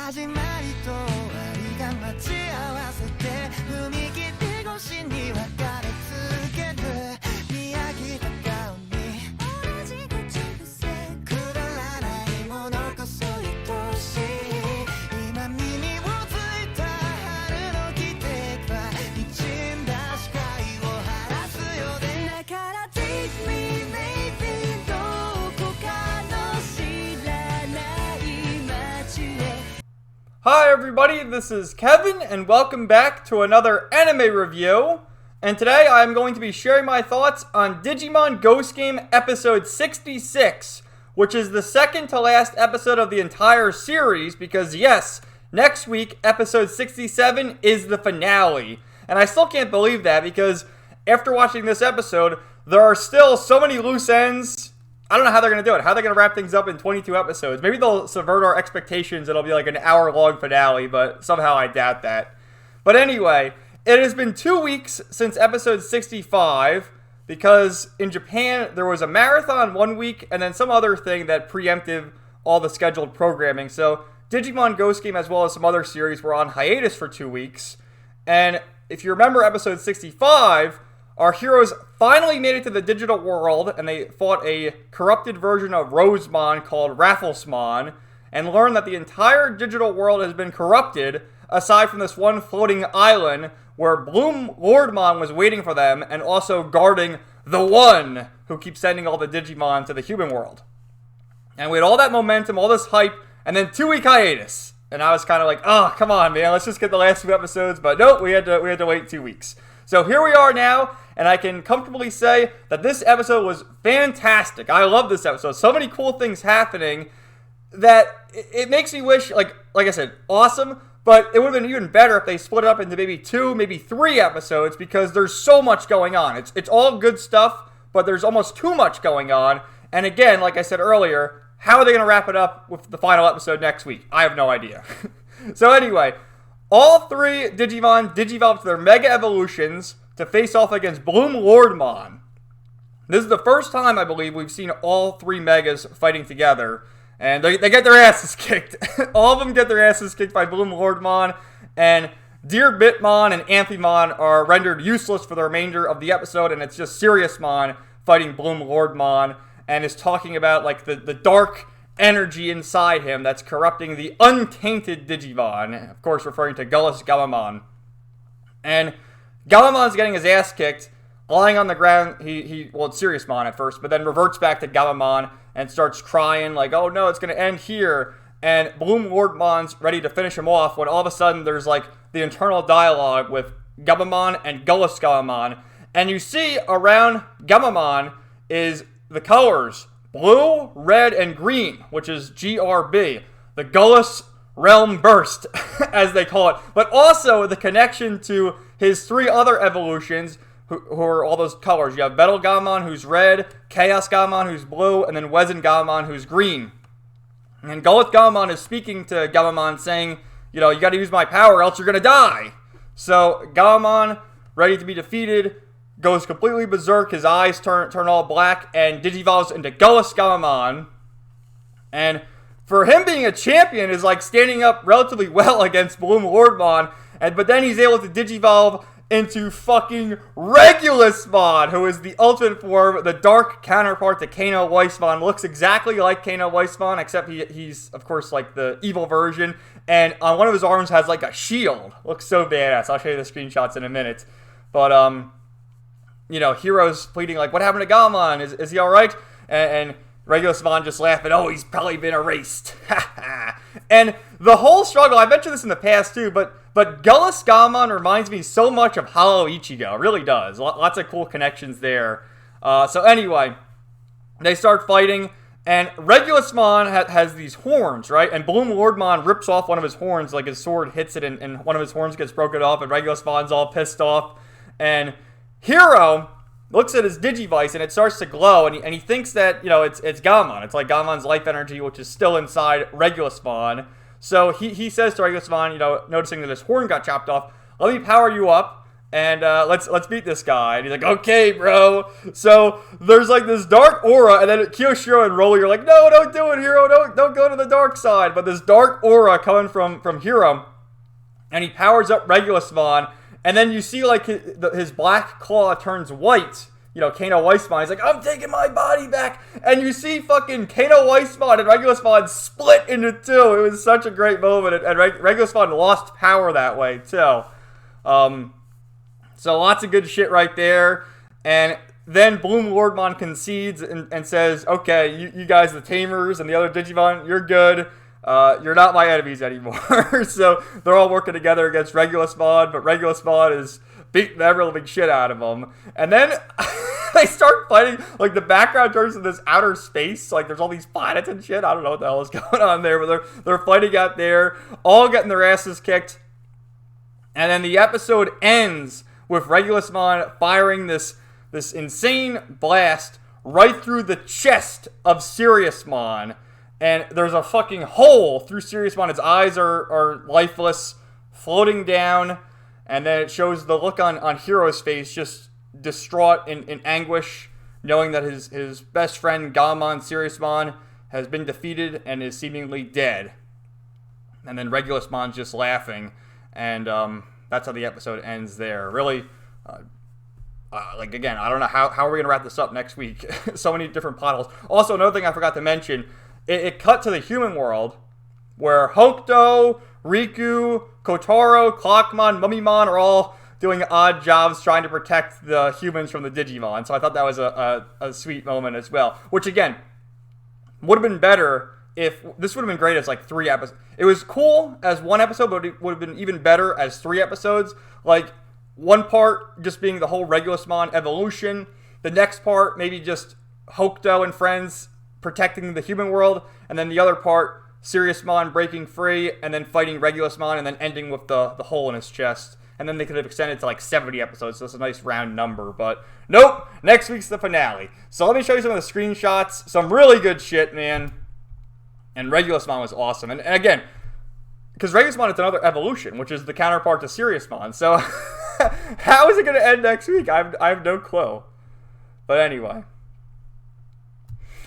始まりと終わりが待ち合わせて踏切越しに別れ続ける見飽きた顔に同じ口癖くだらないものこそ愛しい今耳をついた春の季節は滲んだ視界を晴らすよねだから Take me baby どこかの知らない街へ Hi everybody, this is Kevin and welcome back to another anime review. And today I'm going to be sharing my thoughts on Digimon Ghost Game episode 66, which is the second to last episode of the entire series because yes, next week episode 67 is the finale. And I still can't believe that because after watching this episode, there are still so many loose ends. I don't know how they're going to do it. How are they going to wrap things up in 22 episodes? Maybe they'll subvert our expectations. It'll be like an hour-long finale, but somehow I doubt that. But anyway, it has been 2 weeks since episode 65 because in Japan there was a marathon 1 week and then some other thing that preempted all the scheduled programming. So Digimon Ghost Game as well as some other series were on hiatus for 2 weeks. And if you remember episode 65... our heroes finally made it to the digital world, and they fought a corrupted version of Rosemon called Regulusmon, and learned that the entire digital world has been corrupted, aside from this one floating island where Bloom Lordmon was waiting for them, and also guarding the one who keeps sending all the Digimon to the human world. And we had all that momentum, all this hype, and then 2 week hiatus. And I was kind of like, oh, come on, man, let's just get the last 2 episodes. But nope, we had to wait 2 weeks. So here we are now, and I can comfortably say that this episode was fantastic. I love this episode. So many cool things happening that it makes me wish, like I said, awesome, but it would have been even better if they split it up into maybe 2, maybe 3 episodes because there's so much going on. It's all good stuff, but there's almost too much going on. And again, like I said earlier, how are they going to wrap it up with the final episode next week? I have no idea. So anyway... all 3 Digimon digivolved to their Mega Evolutions to face off against Bloom Lordmon. This is the first time, I believe, we've seen all 3 Megas fighting together. And they get their asses kicked. All of them get their asses kicked by Bloom Lordmon. And Dear Bitmon and Amphimon are rendered useless for the remainder of the episode. And it's just Seriousmon fighting Bloom Lordmon. And is talking about like the dark... energy inside him that's corrupting the untainted Digimon. Of course, referring to Gammamon. And Gammamon's getting his ass kicked, lying on the ground. Well, it's Seriousmon at first, but then reverts back to Gammamon and starts crying like, oh no, it's going to end here. And Bloom Lordmon's ready to finish him off when all of a sudden there's like the internal dialogue with Gammamon and Gammamon. And you see around Gammamon is the colors blue, red, and green, which is GRB, the Gullus Realm Burst, as they call it. But also the connection to his 3 other evolutions, who are all those colors. You have Metal Gammamon, who's red, Chaos Gammamon, who's blue, and then Wezen Gammamon, who's green. And Gullus Gammamon is speaking to Gammamon, saying, you know, you gotta use my power, or else you're gonna die. So Gammamon, ready to be defeated, goes completely berserk, his eyes turn all black, and digivolves into Gullus Gammamon. And for him being a champion is like standing up relatively well against Bloom Lordmon, but then he's able to digivolve into fucking Regulusmon, who is the ultimate form, the dark counterpart to Kano Weissmon. Looks exactly like Kano Weissmon, except he's, of course, like the evil version, and on one of his arms has like a shield. Looks so badass. I'll show you the screenshots in a minute. But, you know, heroes pleading like, what happened to Gammamon? Is he alright? And Regulusmon just laughing, oh, he's probably been erased. And the whole struggle, I mentioned this in the past too, but Gullus Gammamon reminds me so much of Hollow Ichigo. It really does. Lots of cool connections there. So anyway, they start fighting, and Regulusmon has these horns, right? And Bloom Lordmon rips off one of his horns, like his sword hits it, and one of his horns gets broken off, and Regulusmon's all pissed off. And Hero looks at his Digivice and it starts to glow, and he thinks that, you know, it's Gammamon. It's like Gammamon's life energy, which is still inside Regulusmon. So he says to Regulusmon, you know, noticing that his horn got chopped off, let me power you up, and let's beat this guy. And he's like, okay, bro. So there's like this dark aura, and then Kiyoshiro and Rolly are like, no, don't do it, Hiro. Don't go to the dark side. But this dark aura coming from Hiro, and he powers up Regulusmon, and then you see like his black claw turns white. You know, Kano Weissmon, he's like, I'm taking my body back. And you see fucking Kano Weissmon and Regulusmon split into two. It was such a great moment. And Regulusmon lost power that way, too. So lots of good shit right there. And then Bloom Lordmon concedes and says, okay, you guys, the Tamers and the other Digimon, you're good. You're not my enemies anymore. So they're all working together against Regulusmon, but Regulusmon is beating the ever-living shit out of them. And then they start fighting, like the background turns to this outer space, like there's all these planets and shit. I don't know what the hell is going on there, but they're fighting out there, all getting their asses kicked. And then the episode ends with Regulusmon firing this insane blast right through the chest of Siriusmon. And there's a fucking hole through Siriusmon. His eyes are lifeless, floating down. And then it shows the look on Hiro's face, just distraught in anguish, knowing that his best friend, Gammamon Siriusmon, has been defeated and is seemingly dead. And then Regulusmon's just laughing. And that's how the episode ends there. Really, like, again, I don't know how are we going to wrap this up next week. So many different plot holes. Also, another thing I forgot to mention, it cut to the human world, where Hokuto, Riku, Kotaro, Clockmon, Mummymon are all doing odd jobs trying to protect the humans from the Digimon. So I thought that was a sweet moment as well. Which, again, would have been better if... This would have been great as, like, 3 episodes. It was cool as 1 episode, but it would have been even better as 3 episodes. Like, one part just being the whole Regulusmon evolution. The next part, maybe just Hokuto and friends protecting the human world. And then the other part... Siriusmon breaking free, and then fighting Regulusmon, and then ending with the hole in his chest. And then they could have extended to like 70 episodes, so it's a nice round number. But nope, next week's the finale. So let me show you some of the screenshots. Some really good shit, man. And Regulusmon was awesome. And again, because Regulusmon is another evolution, which is the counterpart to Siriusmon. So how is it going to end next week? I have no clue. But anyway.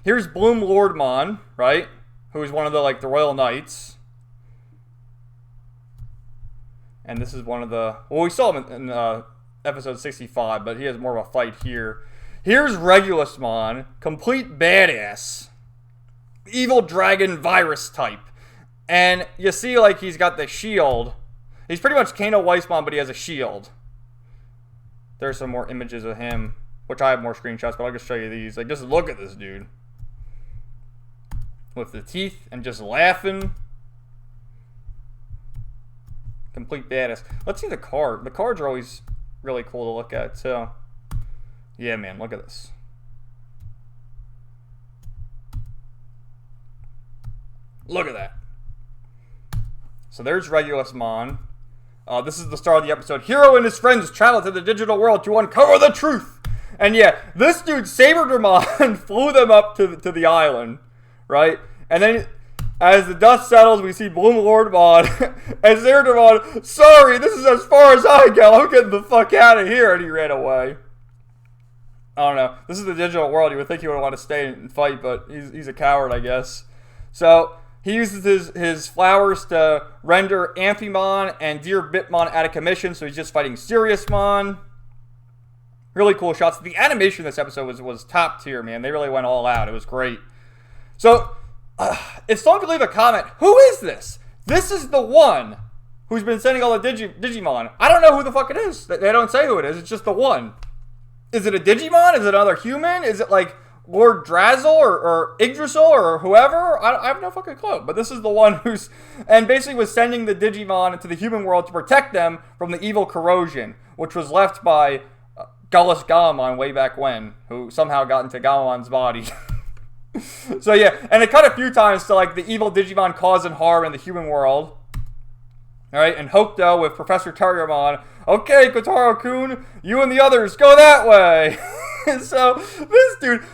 Here's Bloom Lordmon, right? Who is one of the Royal Knights. And this is one of the... Well, we saw him in episode 65, but he has more of a fight here. Here's Regulusmon, complete badass. Evil dragon virus type. And you see, like, he's got the shield. He's pretty much Kano Weissmon, but he has a shield. There's some more images of him, which I have more screenshots, but I'll just show you these. Like, just look at this dude. With the teeth and just laughing. Complete badass. Let's see the card. The cards are always really cool to look at, too. Yeah, man, look at this. Look at that. So there's Regulusmon. This is the start of the episode. Hiro and his friends travel to the digital world to uncover the truth. And yeah, this dude, Saberdramon, flew them up to the island. Right? And then, as the dust settles, we see Bloom Lordmon and Saberdramon, sorry, this is as far as I go. I'm getting the fuck out of here. And he ran away. I don't know. This is the digital world. You would think he would want to stay and fight, but he's a coward, I guess. So, he uses his flowers to render Amphimon and Dear Bitmon out of commission, so he's just fighting Siriusmon. Really cool shots. The animation in this episode was top tier, man. They really went all out. It was great. So, if someone could leave a comment, who is this? This is the one who's been sending all the Digimon. I don't know who the fuck it is. They don't say who it is. It's just the one. Is it a Digimon? Is it another human? Is it like Lord Drazzle or Yggdrasil or whoever? I have no fucking clue. But this is the one who's... And basically was sending the Digimon into the human world to protect them from the evil corrosion, which was left by Gullis Gammamon way back when, who somehow got into Gammamon's body. So yeah, and it cut a few times to like the evil Digimon causing harm in the human world. Alright, and Hokuto with Professor Terriermon. Okay, Kotaro-kun, you and the others, go that way! So, this dude...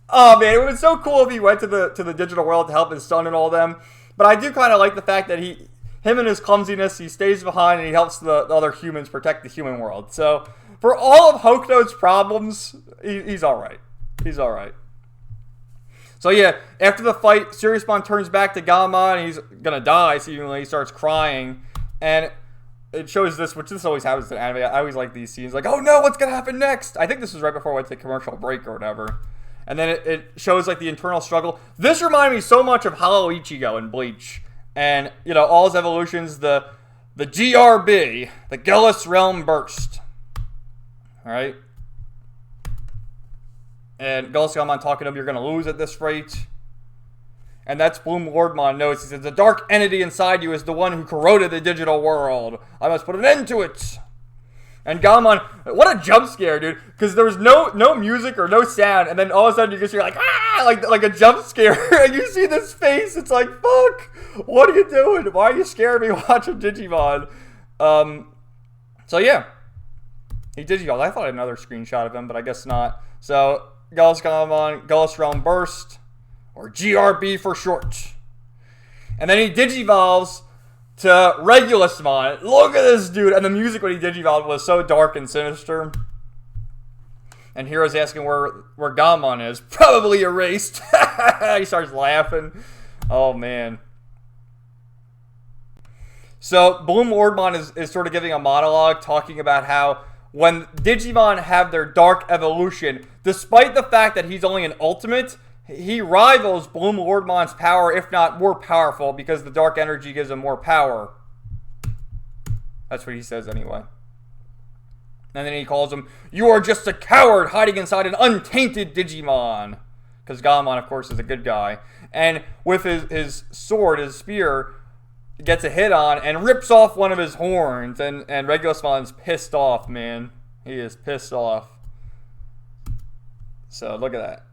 Oh man, it would have been so cool if he went to the digital world to help his son and all them. But I do kind of like the fact that he him and his clumsiness, he stays behind and he helps the other humans protect the human world. So, for all of Hokuto's problems, he's alright. He's alright. So yeah, after the fight, Siriusmon turns back to Gammamon, and he's gonna die, seemingly. He starts crying, and it shows this, which this always happens in anime. I always like these scenes, like, oh no, what's gonna happen next? I think this was right before I went to commercial break or whatever. And then it shows, like, the internal struggle. This reminded me so much of Hollow Ichigo in Bleach. And, you know, all his evolutions, the GRB, the Gillis Realm Burst. Alright? And Gammamon talking to him, you're going to lose at this rate. And that's Bloom Lordmon notes. He says, the dark entity inside you is the one who corroded the digital world. I must put an end to it. And Gammamon, what a jump scare, dude. Because there was no music or no sound. And then all of a sudden you just hear like, ah, like a jump scare. And you see this face. It's like, fuck. What are you doing? Why are you scaring me watching Digimon? So yeah. He Digivolved. I thought I had another screenshot of him, but I guess not. So, Gammamon, Gillis Realm Burst. Or GRB for short. And then he Digivolves to Regulusmon. Look at this dude. And the music when he Digivolved was so dark and sinister. And Hero's asking where Gammamon is. Probably erased. He starts laughing. Oh, man. So, Bloom Lordmon is sort of giving a monologue talking about how when Digimon have their dark evolution, despite the fact that he's only an ultimate, he rivals Bloom Lordmon's power, if not more powerful, because the dark energy gives him more power. That's what he says anyway. And then he calls him, you are just a coward hiding inside an untainted Digimon. Because Gammamon, of course, is a good guy. And with his sword, his spear, gets a hit on and rips off one of his horns. And Regulusmon's pissed off, man. He is pissed off. So, look at that.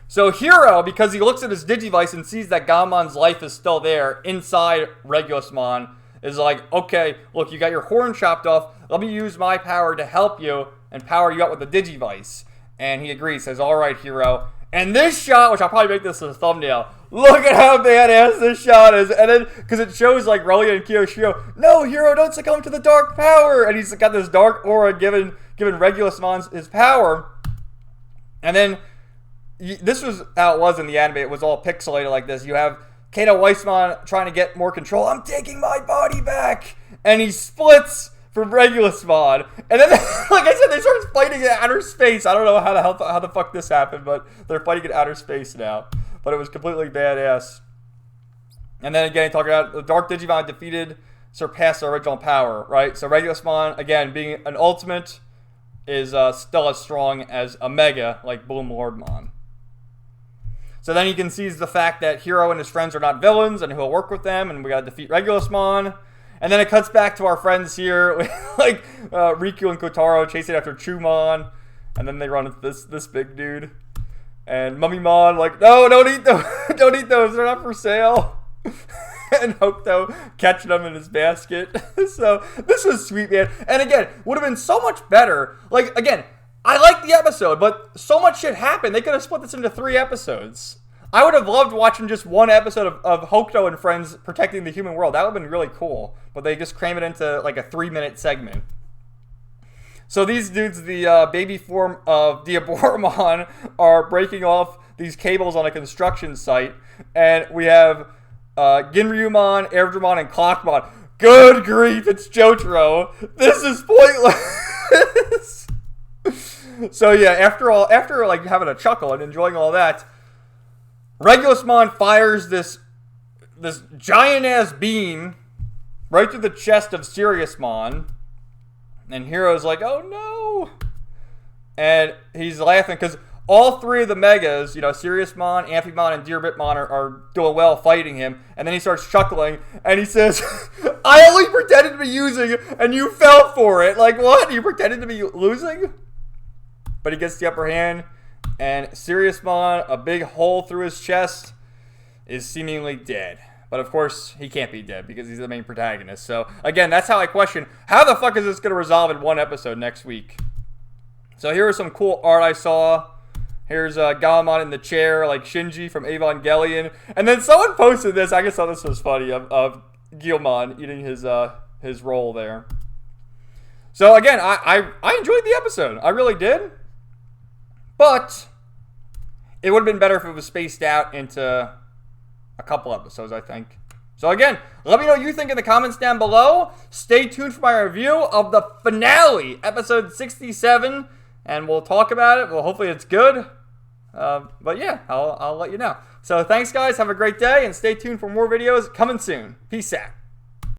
So Hero, because he looks at his Digivice and sees that Gammon's life is still there inside Regulusmon, is like, okay, look, you got your horn chopped off. Let me use my power to help you and power you up with the Digivice. And he agrees, says, all right, Hero. And this shot, which I'll probably make this as a thumbnail, look at how badass this shot is. And then, because it shows like Relia and Kiyoshiro, no, Hero, don't succumb to the dark power. And he's got this dark aura giving Regulusmon his power. And then, this was how it was in the anime. It was all pixelated like this. You have Kato Weissmon trying to get more control. I'm taking my body back. And he splits from Regulusmon. And then, like I said, they start fighting in outer space. I don't know how the fuck this happened, but they're fighting in outer space now. But it was completely badass. And then again, talking about the Dark Digimon surpassed their original power, right? So Regulusmon, again, being an ultimate, is still as strong as a Mega, like Bloom Lordmon. So then he concedes the fact that Hero and his friends are not villains and he'll work with them and we gotta defeat Regulusmon. And then it cuts back to our friends here, like Riku and Kotaro chasing after Chumon. And then they run into this big dude. And Mummymon like, no, don't eat those. Don't eat those. They're not for sale. And Hokuto catching them in his basket. So this was sweet, man. And again, would have been so much better. Like, again, I like the episode, but so much shit happened. They could have split this into 3 episodes. I would have loved watching just one episode of Hokuto and friends protecting the human world. That would have been really cool. But they just cram it into like a 3-minute segment. So these dudes, the baby form of Diaboromon, are breaking off these cables on a construction site. And we have Ginryumon, Airdramon, and Clockmon. Good grief, it's Jotaro. This is pointless. So yeah, after like having a chuckle and enjoying all that, Regulusmon fires this giant ass beam right through the chest of Siriusmon, and Hero's like, oh no, and he's laughing because all 3 of the Megas, you know, Siriusmon, Amphimon, and Deerbitmon are doing well fighting him, and then he starts chuckling and he says, I only pretended to be using and you fell for it. Like, what? You pretended to be losing? But he gets the upper hand, and Siriusmon, a big hole through his chest, is seemingly dead. But of course, he can't be dead because he's the main protagonist. So again, that's how I question, how the fuck is this going to resolve in one episode next week? So here is some cool art I saw. Here's Gammamon in the chair, like Shinji from Evangelion. And then someone posted this. I just thought this was funny of Gammamon eating his roll there. So again, I enjoyed the episode. I really did. But it would have been better if it was spaced out into a couple episodes, I think. So again, let me know what you think in the comments down below. Stay tuned for my review of the finale, episode 67. And we'll talk about it. Well, hopefully it's good. But yeah, I'll let you know. So thanks, guys. Have a great day, and stay tuned for more videos coming soon. Peace out.